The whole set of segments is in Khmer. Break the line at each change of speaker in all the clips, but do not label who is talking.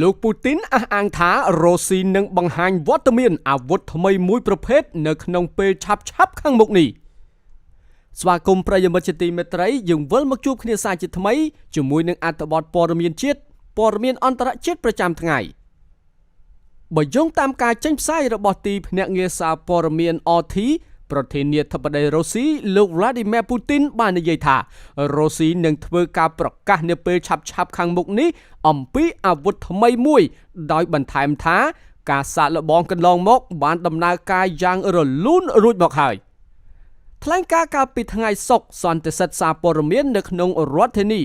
លោកពូទីនអះអាងថារុស្ស៊ីនឹងបង្ហាញវត្តមានអាវុធថ្មីមួយប្រភេទនៅក្នុងពេលឆាប់ខាងមុខនេះស្វាគមន៍ប្រិយមិត្តជាទីមេត្រីយើងវិលមកជួបគ្នាសាជាថ្មីជាមួយនឹងអត្ថបទព័ត៌មានជាតិព័ត៌មានអន្តរជាតិប្រចាំថ្ងៃបើយោងតាមការចេញផ្សាយរបស់ទីភ្នាក់ងារសារព័ត៌មាន RT ប្រធានាធិបតីរុស្ស៊ីលោក Vladimir Putin បាននិយាយថារុស្ស៊ីនឹងធ្វើការប្រកាសនាពេលឆាប់ខាងមុខនេះអំពីអាវុធថ្មីមួយដោយបន្ថែមថាការសាកល្បងកន្លងមកបានដំណើរការយ៉ាងរលូនរួចមកហើយថ្លែងការណ៍កាលពីថ្ងៃសុក្រសន្និសីទសារព័ត៌មាននៅក្នុងរដ្ឋធានី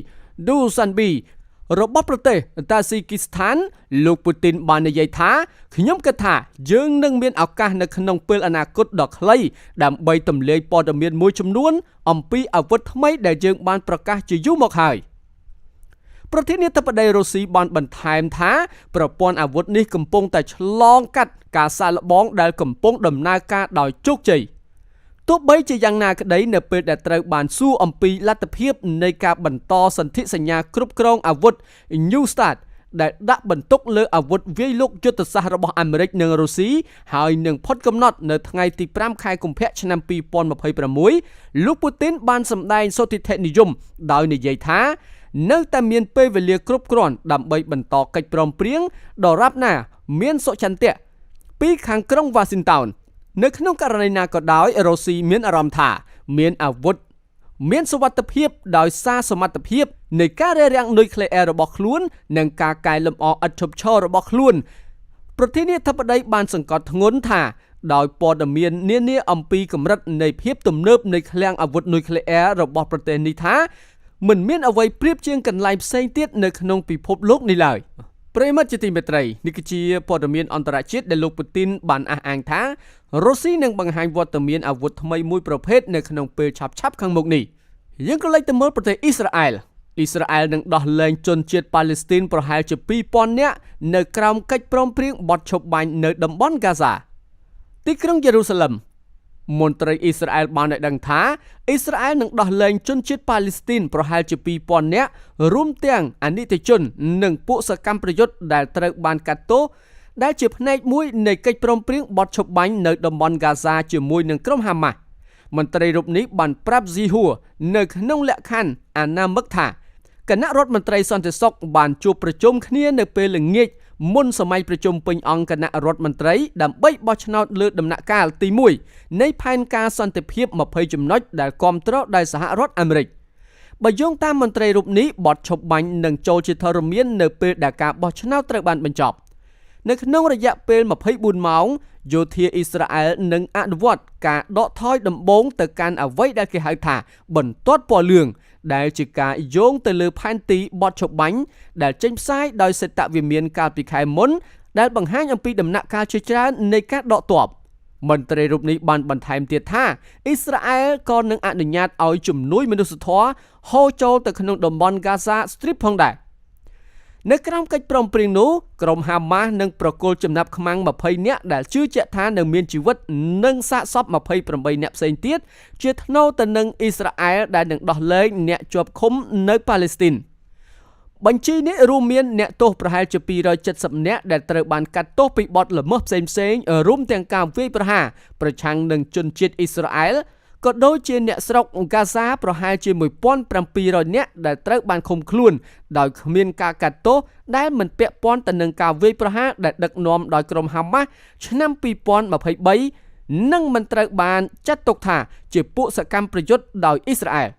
Dushanbe របស់ប្រទេសតាស៊ីគីស្ថានលោកពូទីនបាននិយាយថាខ្ញុំគិតថាយើងនឹងមានឱកាសនៅក្នុងពេលអនាគតដ៏ខ្លីដើម្បីទម្លាយព័ត៌មានមួយចំនួនអំពីអាវុធថ្មីដែលយើងបានប្រកាសជាយូរមកហើយប្រធានាធិបតីរុស្ស៊ីបានបន្ថែមថាប្រព័ន្ធអាវុធនេះកំពុងតែឆ្លងកាត់ការសាកល្បងដែលកំពុងដំណើរការដោយជោគជ័យទោះបីជាយ៉ាងណាក្តីនៅពេលដែលត្រូវបានសួរអំពីលទ្ធភាពនៃការបន្តសន្ធិសញ្ញាគ្រប់គ្រងអាវុធ New START ដែលដាក់បន្ទុកលើអាវុធវាយលុកយុទ្ធសាស្ត្ររបស់អាមេរិកនិងរុស្ស៊ីហើយនឹងផុតកំណត់នៅថ្ងៃទី5ខែកុម្ភៈឆ្នាំ2026លោកពូទីនបានសម្ដែងសុទិដ្ឋិនិយមដោយនិយាយថានៅតែមានពេលវេលាគ្រប់គ្រាន់ដើម្បីបន្តកិច្ចព្រមព្រៀងដរាបណាមានសុចន្ទៈពីខាងក្រុង Washington នៅក្នុងករណីណាក៏ដោយរុស្ស៊ីមានអារម្មណ៍ថាមានអាវុធមានសុវត្ថិភាពដោយសារសមត្ថភាពនៃការរារាំងនុយក្លេអ៊ែររបស់ខ្លួននិងការកែលម្អឥតឈប់ឈររបស់ខ្លួនប្រធានាធិបតីបានសង្កត់ធ្ងន់ថាដោយព័ត៌មាននានាអំពីកម្រិតនៃភាពទំនើបនៃឃ្លាំងអាវុធនុយក្លេអ៊ែររបស់ប្រទេសនេះថាមិនមានអ្វីប្រៀបជាងកន្លែងផ្សេងទៀតនៅក្នុងពិភពលោកនេះឡើយប្រិមត្តជាទីមេត្រីនេះគឺជាព័ត៌មានអន្តរជាតិដែលលោកពូទីនបានអះអាងថារុស្ស៊ីនឹងបង្ហាញវត្តមានអាវុធថ្មីមួយប្រភេទនៅក្នុងពេលឆាប់ខាងមុខនេះយើងក៏លេចទៅមើលប្រទេសអ៊ីស្រាអែលនឹងដោះលែងជនជាតិប៉ាឡេស្ទីនប្រហែលជា 2000 នាក់នៅក្រោមកិច្ចព្រមព្រៀងបទឈប់បាញ់នៅតំបន់ហ្គាហ្សាទីក្រុងយេរូសាឡឹមមន្ត្រីអ៊ីស្រាអែលបានដឹងថាអ៊ីស្រាអែលនឹងដោះលែងជនជាតិប៉ាឡេស្ទីនប្រហែលជា 2000 នាក់រួមទាំងអនិច្ចជននិងពួកសកម្មប្រយុទ្ធដែលត្រូវបានកាត់ទោសដែលជាផ្នែកមួយនៃកិច្ចព្រមព្រៀងបទឈប់បាញ់នៅតំបន់ហ្គាហ្សាជាមួយនឹងក្រុមហាម៉ាស់មន្ត្រីរូបនេះបានប្រាប់ស៊ីហួរនៅក្នុងលក្ខខណ្ឌអនាមិកថាគណៈរដ្ឋមន្ត្រីសន្តិសុខបានជួបប្រជុំគ្នានៅពេលល្ងាចមុនសម័យប្រជុំពេញអង្គគណៈរដ្ឋមន្ត្រីដើម្បីបោះឆ្នោតលើដំណាក់កាលទី1នៃផែនការសន្តិភាព20ចំណុចដែលគាំទ្រដោយសហរដ្ឋអាមេរិកបើយោងតាមមន្ត្រីរូបនេះបទឈប់បាញ់នឹងចូលជាធរមាននៅពេលដែលការបោះឆ្នោតត្រូវបានបញ្ចប់នៅក្នុងរយៈពេល24ម៉ោងយោធាអ៊ីស្រាអែលនឹងអនុវត្តការដកថយដំបូងទៅកាន់អ្វីដែលគេហៅថាបន្ទាត់ពណ៌លឿងដែលជាការយោងទៅលើផែនទីបទឈប់បាញ់ដែលចេញផ្សាយដោយសេតវិមានកាលពីខែមុនដែលបង្ហាញអំពីដំណាក់កាលជាច្រើននៃការដកទ័ពមន្ត្រីរូបនេះបានបន្ថែមទៀតថាអ៊ីស្រាអែលក៏នឹងអនុញ្ញាតឲ្យជំនួយមនុស្សធម៌ហូរចូលទៅក្នុងតំបន់ Gaza Strip ផងដែរនៅក្រោមកិច្ចព្រមព្រៀងនោះក្រុមហាម៉ាស់នឹងប្រគល់ចំណាប់ខ្មាំង20នាក់ដែលជឿជាក់ថានឹងមានជីវិតនិងសាកសព28នាក់ផ្សេងទៀតជាថ្នូរទៅនឹងអ៊ីស្រាអែលដែលនឹងដោះលែងអ្នកជាប់ឃុំនៅប៉ាឡេស្ទីនបញ្ជីនេះរួមមានអ្នកទោសប្រហែលជា270នាក់ដែលត្រូវបានកាត់ទោសពីបទល្មើសផ្សេងរួមទាំងការវាយប្រហារប្រឆាំងនឹងជនជាតិអ៊ីស្រាអែលក៏ដូចជាអ្នកស្រុកហ្គាហ្សាប្រហែលជា1700នាក់ដែលត្រូវបានឃុំខ្លួនដោយគ្មានការកាត់ទោសដែលមិនពាក់ព័ន្ធទៅនឹងការវាយប្រហារដែលដឹកនាំដោយក្រុមហាម៉ាស់ឆ្នាំ2023និងមិនត្រូវបានចាត់ទុកថាជាពួកសកម្មប្រយុទ្ធដោយអ៊ីស្រាអែល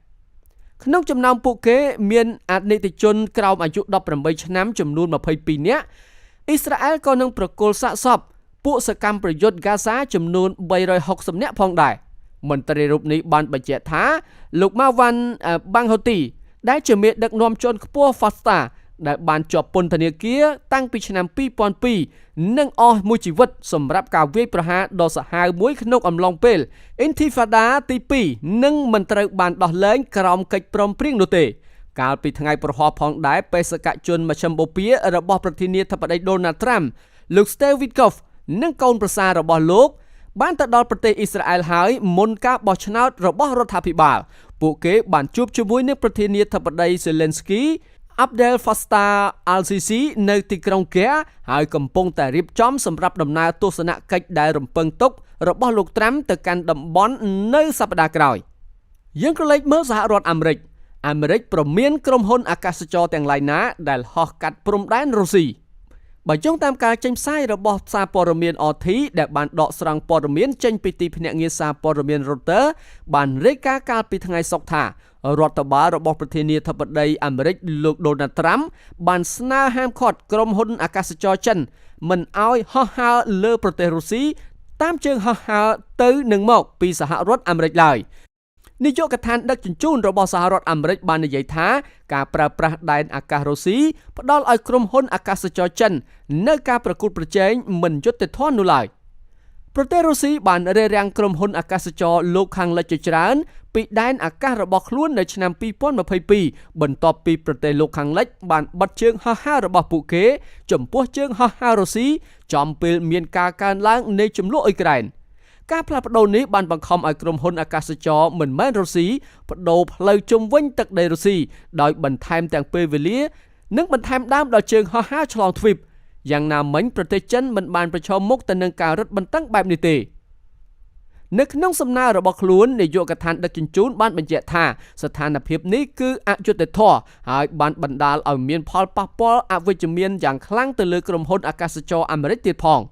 ក្នុងចំណោមពួកគេមានអនិច្ចជនក្រោមអាយុ18ឆ្នាំចំនួន22នាក់អ៊ីស្រាអែលក៏នឹងប្រគល់សាកសពពួកសកម្មប្រយុទ្ធហ្គាហ្សាចំនួន360នាក់ផងដែរមន្ត្រីរូបនេះបានបញ្ជាក់ថាលោកម៉ាវ៉ាន់បាំងហូទីដែលជាមេដឹកនាំជាន់ខ្ពស់ Fatah ដែលបានជាប់ពន្ធនាគារតាំងពីឆ្នាំ2002និងអស់មួយជីវិតសម្រាប់ការវាយប្រហារដ៏សាហាវមួយក្នុងអំឡុងពេល Intifada ទី2និងមិនត្រូវបានដោះលែងក្រោមកិច្ចព្រមព្រៀងនោះទេកាលពីថ្ងៃប្រហ័សផងដែរបេសកជនមជ្ឈិមបូព៌ារបស់ប្រធានាធិបតី Donald Trump លោក Steve Witkoff និងកូនប្រសាររបស់លោកបានទៅដល់ប្រទេសអ៊ីស្រាអែលហើយមុនការបោះឆ្នោតរបស់រដ្ឋាភិបាលពួកគេបានជួបជាមួយនឹងប្រធានាធិបតី Zelensky Abdel Fattah al-Sisi នៅទីក្រុងកែហើយកំពុងតែរៀបចំសម្រាប់ដំណើរទស្សនកិច្ចដែលរំពឹងទុករបស់លោកត្រាំទៅកាន់តំបន់នៅសប្តាហ៍ក្រោយយើងក៏លេចមើលសហរដ្ឋអាមេរិកព្រមានក្រុមហ៊ុនអាកាសចរទាំងឡាយណាដែលហោះកាត់ព្រំដែនរុស្ស៊ីបើយោងតាមការចេញផ្សាយរបស់សារព័ត៌មាន RT ដែលបានដកស្រង់ព័ត៌មានចេញពីទីភ្នាក់ងារសារព័ត៌មាន Reuters បានរាយការណ៍កាលពីថ្ងៃសុក្រថារដ្ឋបាលរបស់ប្រធានាធិបតីអាមេរិកលោក Donald Trump បានស្នើហាមឃាត់ក្រុមហ៊ុនអាកាសចរចិនមិនឲ្យហោះហើរលើប្រទេសរុស្ស៊ីតាមជើងហោះហើរទៅនិងមកពីសហរដ្ឋអាមេរិកឡើយនាយកដ្ឋានដឹកជញ្ជូនរបស់សហរដ្ឋអាមេរិកបាននិយាយថាការប្រើប្រាស់ដែនអាកាសរុស្ស៊ីផ្ដល់ឲ្យក្រុមហ៊ុនអាកាសចរចិននៅការប្រកួតប្រជែងមិនយុត្តិធម៌នោះឡើយប្រទេសរុស្ស៊ីបានរារាំងក្រុមហ៊ុនអាកាសចរលោកខាងលិចជាច្រើនពីដែនអាកាសរបស់ខ្លួននៅឆ្នាំ2022បន្ទាប់ពីប្រទេសលោកខាងលិចបានបិទជើងហោះហើររបស់ពួកគេចំពោះជើងហោះហើររុស្ស៊ីចំពេលមានការកើនឡើងនៃជម្លោះអ៊ុយក្រែនការផ្លាស់ប្ដូរនេះបានបង្ខំឲ្យក្រុមហ៊ុនអាកាសចរមិនមែនរុស្ស៊ីបដូរផ្លូវជុំវិញទឹកដីរុស្ស៊ីដោយបន្ថែមទាំងពេលវេលានិងបន្ថែមដើមដល់ជើងហោះហើរឆ្លងទ្វីបយ៉ាងណាមិញប្រទេសចិនមិនបានប្រឈមមុខទៅនឹងការរឹតបន្តឹងបែបនេះទេនៅក្នុងសំណើរបស់ខ្លួននាយកដ្ឋានដឹកជញ្ជូនបានបញ្ជាក់ថាស្ថានភាពនេះគឺអយុត្តិធម៌ហើយបានបណ្ដាលឲ្យមានផលប៉ះពាល់អវិជ្ជមានយ៉ាងខ្លាំងទៅលើក្រុមហ៊ុនអាកាសចរអាមេរិកទៀតផង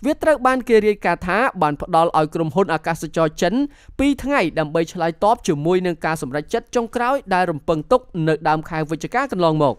វាត្រូវបានគេរាយការណ៍ថាបានផ្ដល់ឲ្យក្រុមហ៊ុនអាកាសចរចិន2ថ្ងៃដើម្បីឆ្លើយតបជាមួយនឹងការសម្រេចចិត្តចុងក្រោយដែលរំពឹងទុកនៅដើមខែវិច្ឆិកាកន្លងមក